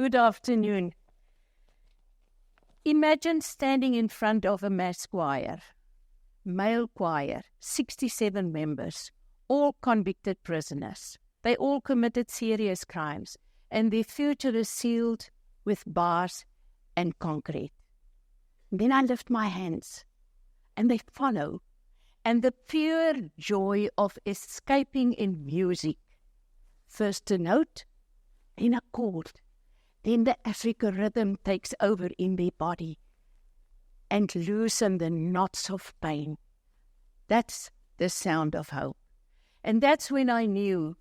Good afternoon. Imagine standing in front of a mass choir, male choir, 67 members, all convicted prisoners. They all committed serious crimes, and their future is sealed with bars and concrete. Then I lift my hands, and they follow, and the pure joy of escaping in music. First a note, then a chord, then the Africa rhythm takes over in their body and loosen the knots of pain. That's the sound of hope. And that's when I knew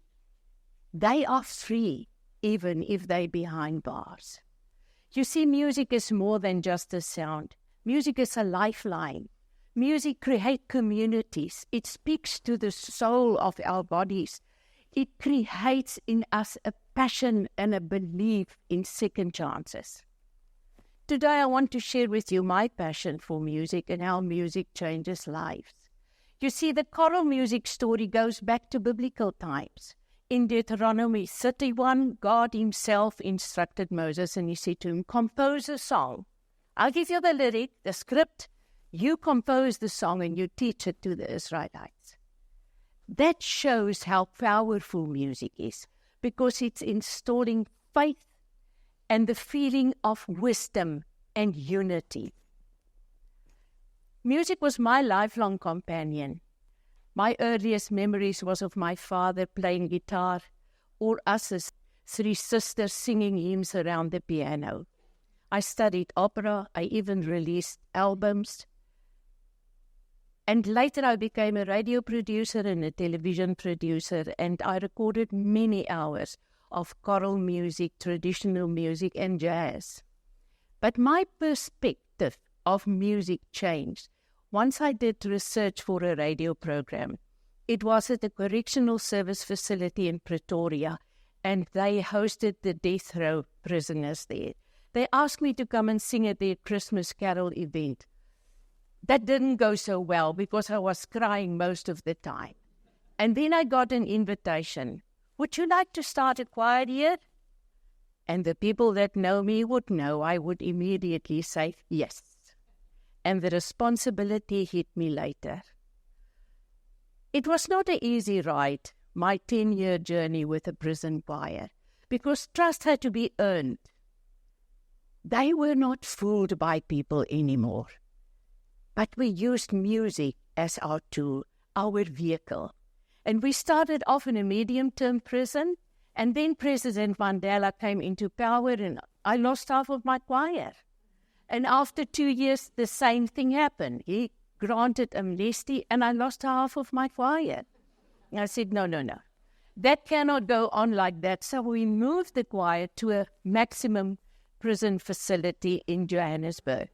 they are free, even if they're behind bars. You see, music is more than just a sound. Music is a lifeline. Music creates communities. It speaks to the soul of our bodies. It creates in us a passion and a belief in second chances. Today I want to share with you my passion for music and how music changes lives. You see, the choral music story goes back to biblical times. In Deuteronomy 31, God himself instructed Moses and he said to him, compose a song. I'll give you the lyric, the script. You compose the song and you teach it to the Israelites. That shows how powerful music is, because it's installing faith and the feeling of wisdom and unity. Music was my lifelong companion. My earliest memories was of my father playing guitar, or us as three sisters singing hymns around the piano. I studied opera. I even released albums. And later I became a radio producer and a television producer, and I recorded many hours of choral music, traditional music, and jazz. But my perspective of music changed once I did research for a radio program. It was at a correctional service facility in Pretoria, and they hosted the death row prisoners there. They asked me to come and sing at their Christmas carol event. That didn't go so well because I was crying most of the time. And then I got an invitation. Would you like to start a choir here? And the people that know me would know I would immediately say yes. And the responsibility hit me later. It was not an easy ride, my 10-year journey with a prison choir, because trust had to be earned. They were not fooled by people anymore. But we used music as our tool, our vehicle. And we started off in a medium-term prison, and then President Mandela came into power, and I lost half of my choir. And after 2 years, the same thing happened. He granted amnesty, and I lost half of my choir. And I said, no. That cannot go on like that. So we moved the choir to a maximum prison facility in Johannesburg.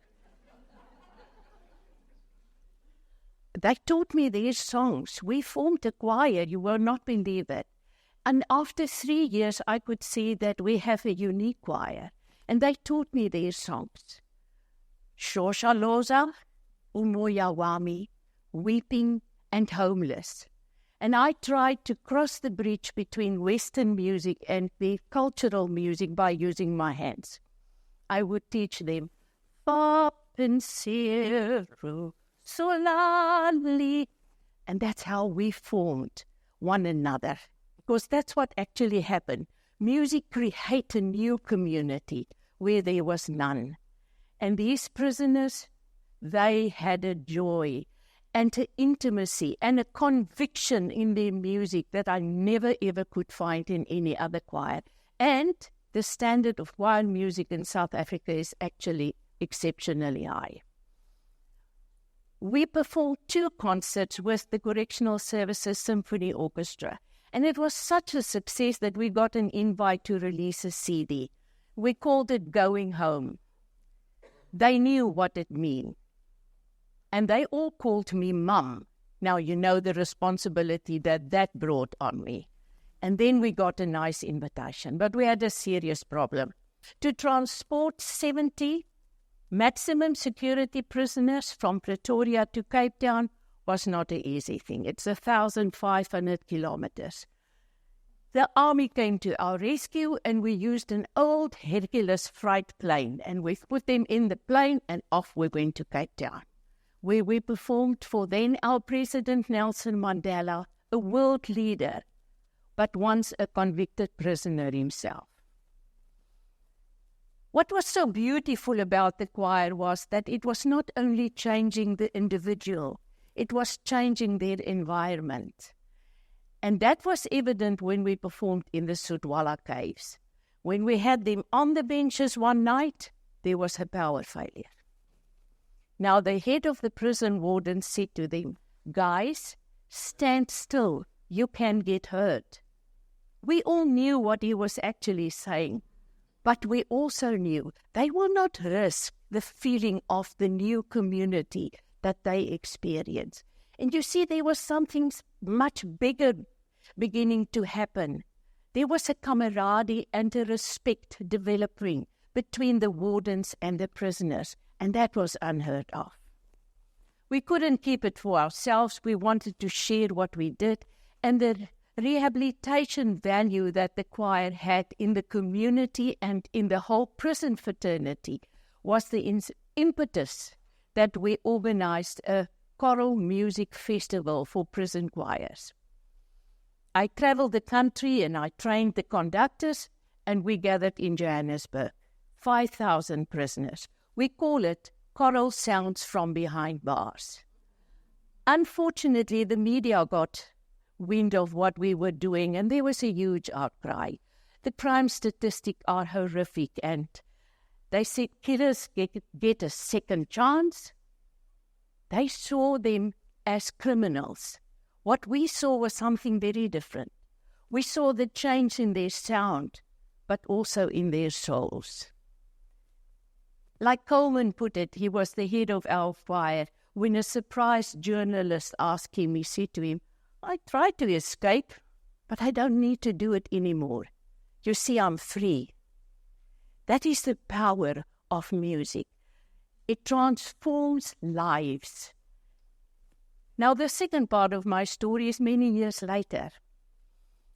They taught me their songs. We formed a choir, you will not believe it. And after 3 years, I could see that we have a unique choir. And they taught me their songs. Shoshaloza, Umoya Wami, Weeping and Homeless. And I tried to cross the bridge between Western music and the cultural music by using my hands. I would teach them, Papinsero, Solali. And that's how we formed one another. Because that's what actually happened. Music created a new community where there was none. And these prisoners, they had a joy and an intimacy and a conviction in their music that I never ever could find in any other choir. And the standard of choir music in South Africa is actually exceptionally high. We performed 2 concerts with the Correctional Services Symphony Orchestra, and it was such a success that we got an invite to release a CD. We called it Going Home. They knew what it meant, and they all called me Mum. Now you know the responsibility that brought on me. And then we got a nice invitation, but we had a serious problem. To transport 70 maximum security prisoners from Pretoria to Cape Town was not an easy thing. It's 1,500 kilometers. The army came to our rescue, and we used an old Hercules freight plane, and we put them in the plane, and off we went to Cape Town, where we performed for then our President Nelson Mandela, a world leader, but once a convicted prisoner himself. What was so beautiful about the choir was that it was not only changing the individual, it was changing their environment. And that was evident when we performed in the Sudwala caves. When we had them on the benches one night, there was a power failure. Now the head of the prison warden said to them, "Guys, stand still, you can get hurt." We all knew what he was actually saying, but we also knew they will not risk the feeling of the new community that they experience. And you see, there was something much bigger beginning to happen. There was a camaraderie and a respect developing between the wardens and the prisoners, and that was unheard of. We couldn't keep it for ourselves. We wanted to share what we did, and the rehabilitation value that the choir had in the community and in the whole prison fraternity was the impetus that we organized a choral music festival for prison choirs. I traveled the country and I trained the conductors, and we gathered in Johannesburg, 5,000 prisoners. We call it Choral Sounds from Behind Bars. Unfortunately, the media got wind of what we were doing, and there was a huge outcry. The crime statistics are horrific, and they said killers get a second chance. They saw them as criminals. What we saw was something very different. We saw the change in their sound, but also in their souls. Like Coleman put it, he was the head of our choir. When a surprised journalist asked him, he said to him, "I tried to escape, but I don't need to do it anymore. You see, I'm free." That is the power of music. It transforms lives. Now, the second part of my story is many years later.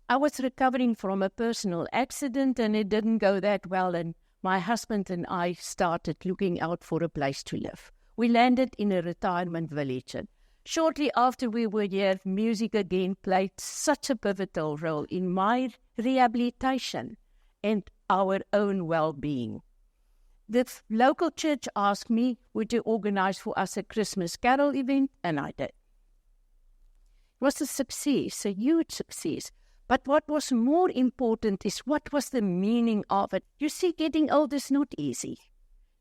I was recovering from a personal accident, and it didn't go that well, and my husband and I started looking out for a place to live. We landed in a retirement village, and shortly after we were here, music again played such a pivotal role in my rehabilitation and our own well-being. The local church asked me, would you organize for us a Christmas carol event? And I did. It was a success, a huge success. But what was more important is what was the meaning of it. You see, getting old is not easy.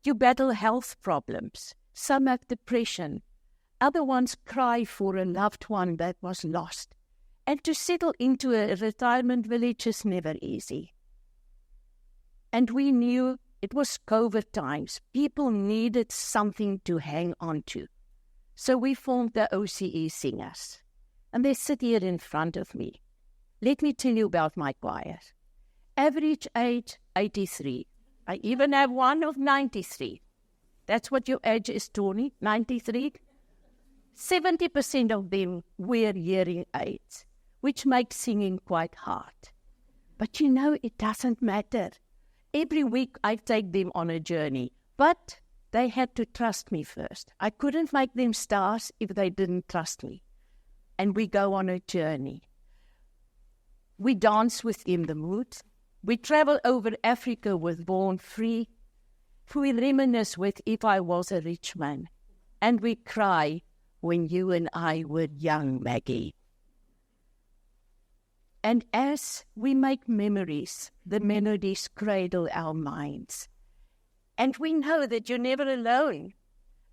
You battle health problems. Some have depression. Other ones cry for a loved one that was lost. And to settle into a retirement village is never easy. And we knew it was COVID times. People needed something to hang on to. So we formed the OCE Singers. And they sit here in front of me. Let me tell you about my choir. Average age, 83. I even have one of 93. That's what your age is, Tony, 93. 70% of them wear hearing aids, which makes singing quite hard. But you know, it doesn't matter. Every week I take them on a journey, but they had to trust me first. I couldn't make them stars if they didn't trust me. And we go on a journey. We dance within the mood. We travel over Africa with Born Free. We reminisce with If I Was a Rich Man. And we cry when you and I were young, Maggie. And as we make memories, the melodies cradle our minds. And we know that you're never alone.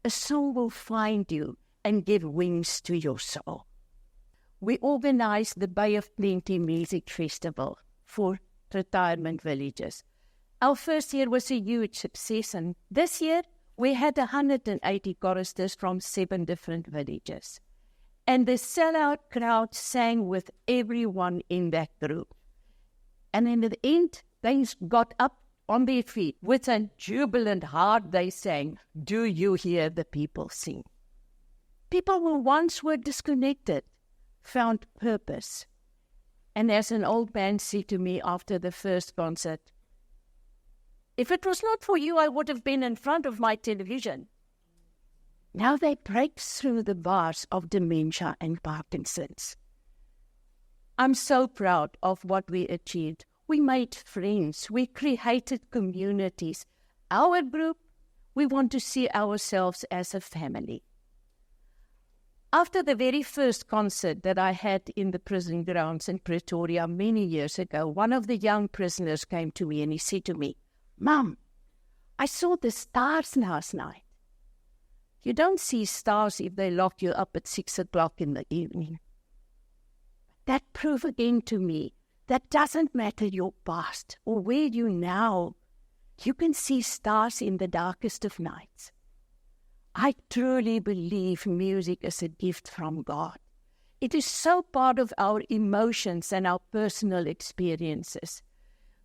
A song will find you and give wings to your soul. We organized the Bay of Plenty Music Festival for retirement villages. Our first year was a huge success, and this year we had 180 choristers from 7 different villages. And the sellout crowd sang with everyone in that group. And in the end, they got up on their feet with a jubilant heart. They sang, "Do you hear the people sing?" People who once were disconnected found purpose. And as an old man said to me after the first concert, "If it was not for you, I would have been in front of my television." Now they break through the bars of dementia and Parkinson's. I'm so proud of what we achieved. We made friends. We created communities. Our group, we want to see ourselves as a family. After the very first concert that I had in the prison grounds in Pretoria many years ago, one of the young prisoners came to me and he said to me, "Mom, I saw the stars last night." You don't see stars if they lock you up at 6 o'clock in the evening. That proved again to me that doesn't matter your past or where you now. You can see stars in the darkest of nights. I truly believe music is a gift from God. It is so part of our emotions and our personal experiences.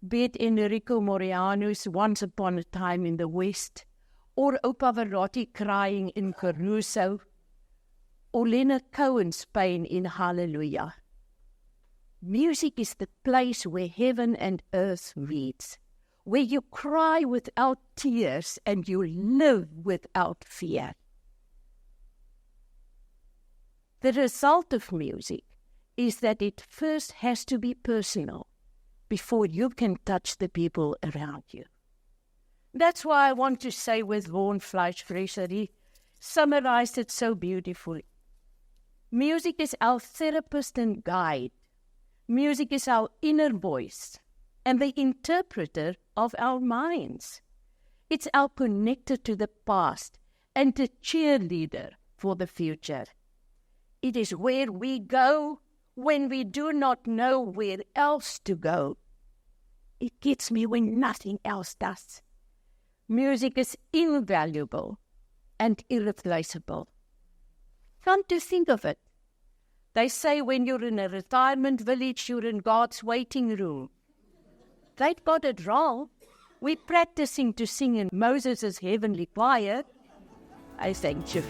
Be it Enrico Moriano's Once Upon a Time in the West, or Pavarotti crying in Caruso, or Leonard Cohen's pain in Hallelujah. Music is the place where heaven and earth meet, where you cry without tears and you live without fear. The result of music is that it first has to be personal before you can touch the people around you. That's why I want to say with Vaughan Fleischfresser, he summarized it so beautifully. Music is our therapist and guide. Music is our inner voice and the interpreter of our minds. It's our connector to the past and the cheerleader for the future. It is where we go when we do not know where else to go. It gets me when nothing else does. Music is invaluable and irreplaceable. Come to think of it, they say when you're in a retirement village, you're in God's waiting room. They've got it wrong. We're practicing to sing in Moses' heavenly choir. I thank you.